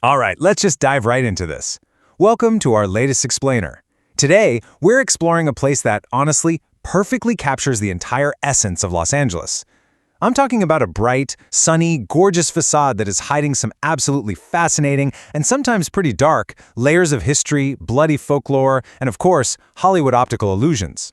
All right, let's just dive right into this. Welcome to our latest explainer. Today, we're exploring a place that, honestly, perfectly captures the entire essence of Los Angeles. I'm talking about a bright, sunny, gorgeous facade that is hiding some absolutely fascinating and sometimes pretty dark layers of history, bloody folklore, and of course, Hollywood optical illusions.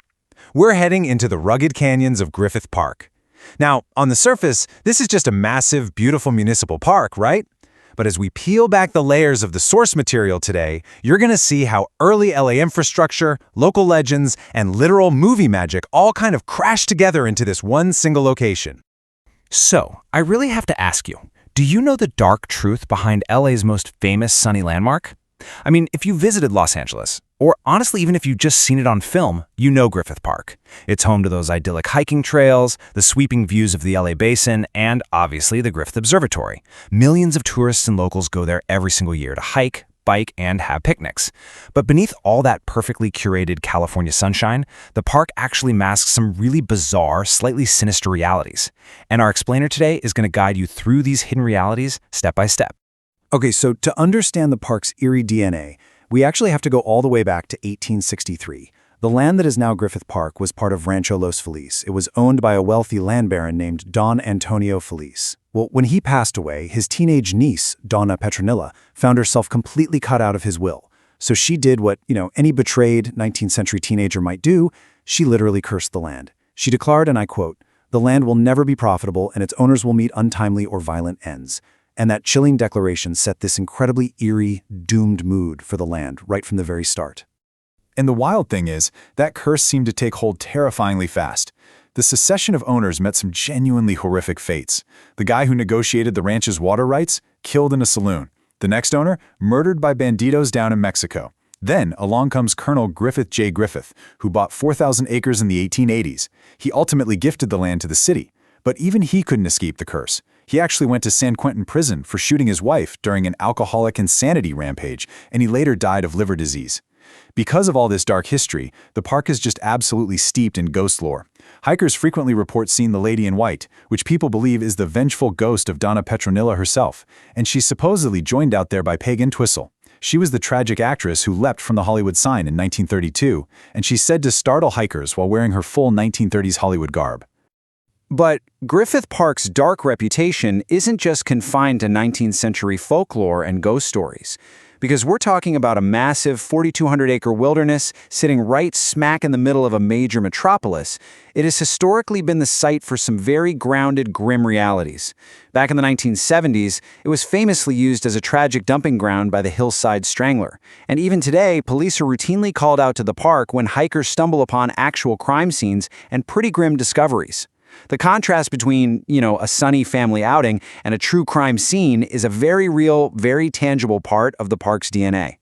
We're heading into the rugged canyons of Griffith Park. Now, on the surface, this is just a massive, beautiful municipal park, right? But as we peel back the layers of the source material today, you're going to see how early LA infrastructure, local legends, and literal movie magic all kind of crash together into this one single location. So, I really have to ask you, do you know the dark truth behind LA's most famous sunny landmark? I mean, if you visited Los Angeles, or honestly even if you've just seen it on film, you know Griffith Park. It's home to those idyllic hiking trails, the sweeping views of the LA basin, and obviously the Griffith Observatory. Millions of tourists and locals go there every single year to hike, bike, and have picnics. But beneath all that perfectly curated California sunshine, the park actually masks some really bizarre, slightly sinister realities. And our explainer today is going to guide you through these hidden realities step by step. Okay, so to understand the park's eerie DNA, we actually have to go all the way back to 1863. The land that is now Griffith Park was part of Rancho Los Feliz. It was owned by a wealthy land baron named Don Antonio Feliz. Well, when he passed away, his teenage niece, Donna Petronilla, found herself completely cut out of his will. So she did what, any betrayed 19th century teenager might do. She literally cursed the land. She declared, and I quote, "The land will never be profitable and its owners will meet untimely or violent ends." And that chilling declaration set this incredibly eerie, doomed mood for the land right from the very start. And the wild thing is, that curse seemed to take hold terrifyingly fast. The succession of owners met some genuinely horrific fates. The guy who negotiated the ranch's water rights, killed in a saloon. The next owner, murdered by banditos down in Mexico. Then along comes Colonel Griffith J. Griffith, who bought 4,000 acres in the 1880s. He ultimately gifted the land to the city. But even he couldn't escape the curse. He actually went to San Quentin prison for shooting his wife during an alcoholic insanity rampage, and he later died of liver disease. Because of all this dark history, the park is just absolutely steeped in ghost lore. Hikers frequently report seeing the Lady in White, which people believe is the vengeful ghost of Donna Petronilla herself, and she's supposedly joined out there by Pagan Twistle. She was the tragic actress who leapt from the Hollywood sign in 1932, and she's said to startle hikers while wearing her full 1930s Hollywood garb. But Griffith Park's dark reputation isn't just confined to 19th century folklore and ghost stories, because we're talking about a massive 4,200-acre wilderness sitting right smack in the middle of a major metropolis. It has historically been the site for some very grounded, grim realities. Back in the 1970s, it was famously used as a tragic dumping ground by the Hillside Strangler. And even today, police are routinely called out to the park when hikers stumble upon actual crime scenes and pretty grim discoveries. The contrast between, a sunny family outing and a true crime scene is a very real, very tangible part of the park's DNA.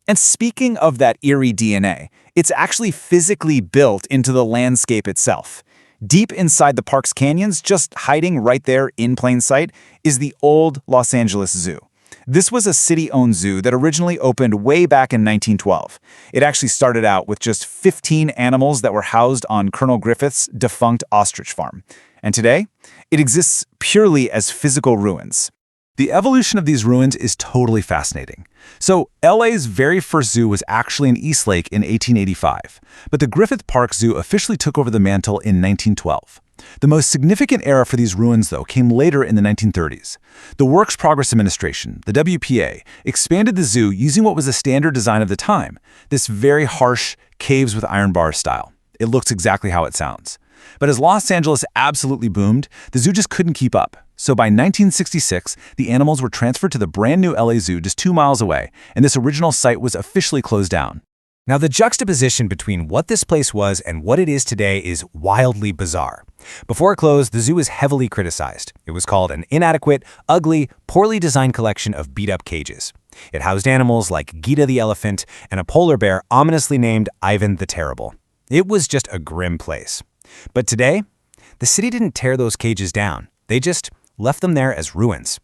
And speaking of that eerie DNA, it's actually physically built into the landscape itself. Deep inside the park's canyons, just hiding right there in plain sight, is the old Los Angeles Zoo. This was a city-owned zoo that originally opened way back in 1912. It actually started out with just 15 animals that were housed on Colonel Griffith's defunct ostrich farm. And today, it exists purely as physical ruins. The evolution of these ruins is totally fascinating. So, LA's very first zoo was actually in Eastlake in 1885, but the Griffith Park Zoo officially took over the mantle in 1912. The most significant era for these ruins, though, came later in the 1930s. The Works Progress Administration, the WPA, expanded the zoo using what was a standard design of the time, this very harsh, caves with iron bars style. It looks exactly how it sounds. But as Los Angeles absolutely boomed, the zoo just couldn't keep up. So by 1966, the animals were transferred to the brand new LA Zoo just 2 miles away, and this original site was officially closed down. Now, the juxtaposition between what this place was and what it is today is wildly bizarre. Before it closed, the zoo was heavily criticized. It was called an inadequate, ugly, poorly designed collection of beat-up cages. It housed animals like Gita the elephant and a polar bear ominously named Ivan the Terrible. It was just a grim place. But today, the city didn't tear those cages down. They just left them there as ruins.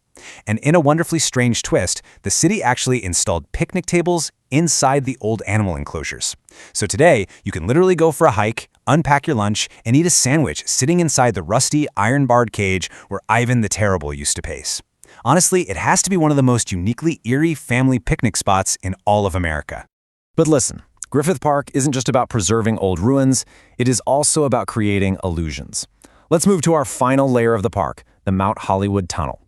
And in a wonderfully strange twist, the city actually installed picnic tables inside the old animal enclosures. So today, you can literally go for a hike, unpack your lunch, and eat a sandwich sitting inside the rusty, iron-barred cage where Ivan the Terrible used to pace. Honestly, it has to be one of the most uniquely eerie family picnic spots in all of America. But listen, Griffith Park isn't just about preserving old ruins, it is also about creating illusions. Let's move to our final layer of the park, the Mount Hollywood Tunnel.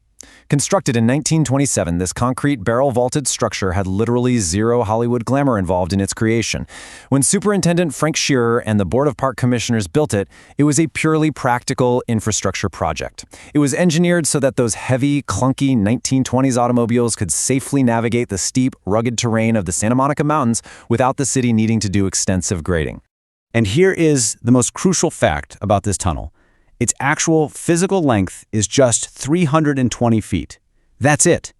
Constructed in 1927, this concrete barrel-vaulted structure had literally zero Hollywood glamour involved in its creation. When Superintendent Frank Shearer and the Board of Park Commissioners built it, it was a purely practical infrastructure project. It was engineered so that those heavy, clunky 1920s automobiles could safely navigate the steep, rugged terrain of the Santa Monica Mountains without the city needing to do extensive grading. And here is the most crucial fact about this tunnel. Its actual physical length is just 320 feet. That's it.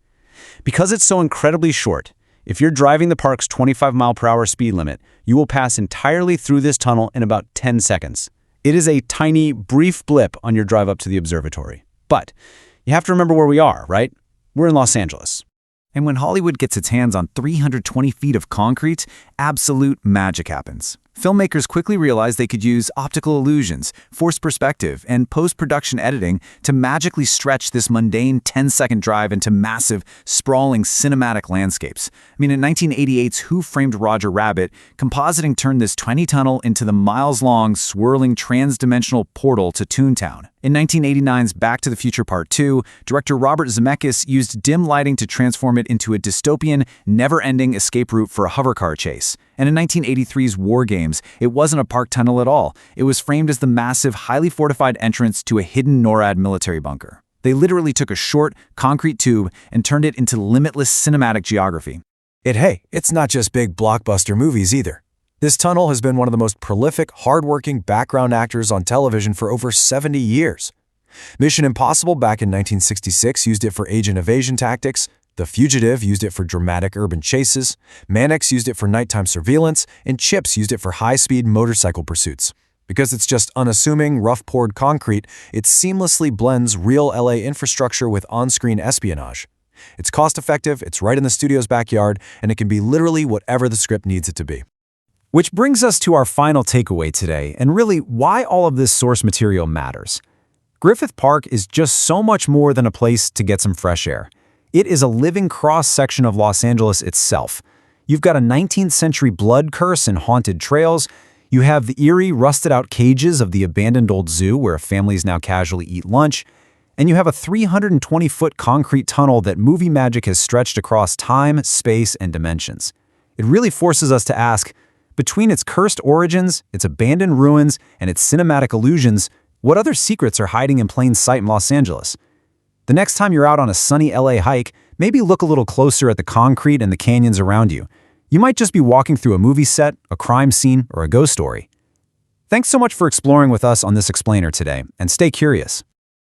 Because it's so incredibly short, if you're driving the park's 25-mile-per-hour speed limit, you will pass entirely through this tunnel in about 10 seconds. It is a tiny, brief blip on your drive up to the observatory. But you have to remember where we are, right? We're in Los Angeles. And when Hollywood gets its hands on 320 feet of concrete, absolute magic happens. Filmmakers quickly realized they could use optical illusions, forced perspective, and post-production editing to magically stretch this mundane 10-second drive into massive, sprawling cinematic landscapes. I mean, in 1988's Who Framed Roger Rabbit, compositing turned this tiny tunnel into the miles-long, swirling trans-dimensional portal to Toontown. In 1989's Back to the Future Part 2, director Robert Zemeckis used dim lighting to transform it into a dystopian, never-ending escape route for a hovercar chase. And in 1983's War Games, it wasn't a park tunnel at all. It was framed as the massive, highly fortified entrance to a hidden NORAD military bunker. They literally took a short, concrete tube and turned it into limitless cinematic geography. It's not just big blockbuster movies either. This tunnel has been one of the most prolific, hardworking background actors on television for over 70 years. Mission Impossible back in 1966 used it for agent evasion tactics, The Fugitive used it for dramatic urban chases, Mannix used it for nighttime surveillance, and Chips used it for high-speed motorcycle pursuits. Because it's just unassuming, rough-poured concrete, it seamlessly blends real LA infrastructure with on-screen espionage. It's cost-effective, it's right in the studio's backyard, and it can be literally whatever the script needs it to be. Which brings us to our final takeaway today, and really why all of this source material matters. Griffith Park is just so much more than a place to get some fresh air. It is a living cross-section of Los Angeles itself. You've got a 19th century blood curse and haunted trails. You have the eerie, rusted-out cages of the abandoned old zoo where families now casually eat lunch. And you have a 320-foot concrete tunnel that movie magic has stretched across time, space, and dimensions. It really forces us to ask, between its cursed origins, its abandoned ruins, and its cinematic illusions, what other secrets are hiding in plain sight in Los Angeles? The next time you're out on a sunny LA hike, maybe look a little closer at the concrete and the canyons around you. You might just be walking through a movie set, a crime scene, or a ghost story. Thanks so much for exploring with us on this explainer today, and stay curious.